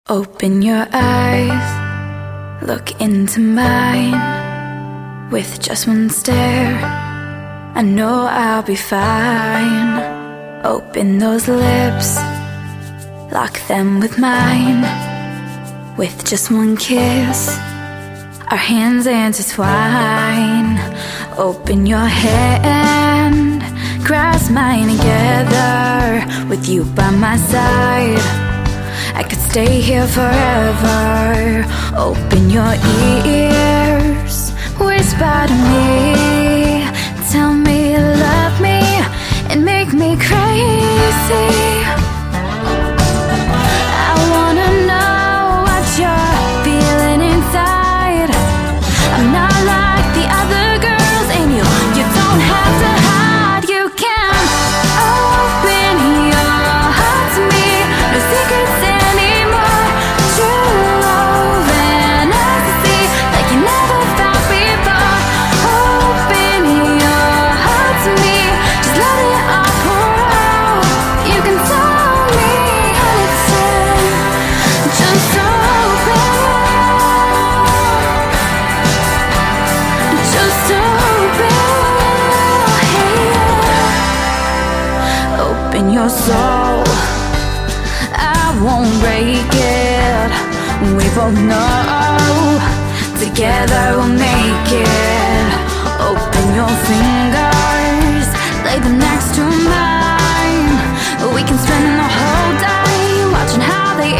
Open your eyes, look into mine. With just one stare, I know I'll be fine. Open those lips, lock them with mine. With just one kiss, our hands intertwine. Open your hand, grasp mine together. With you by my side, I could stay here forever. Open your ears, whisper to me. Tell me you love me and make me crazy. I wanna know what you're feeling inside. I'm not like the other girls, and you don't have to hide. You can open your heart to me. No secrets anymore. True love and ecstasy like you never felt before. Open your heart to me. Just let it all pour out. You can tell me anything. Just open. Just open. Hey. Open your soul, I won't break it. We both know together we'll make it. Open your fingers, lay them next to mine. We can spend the whole day watching how they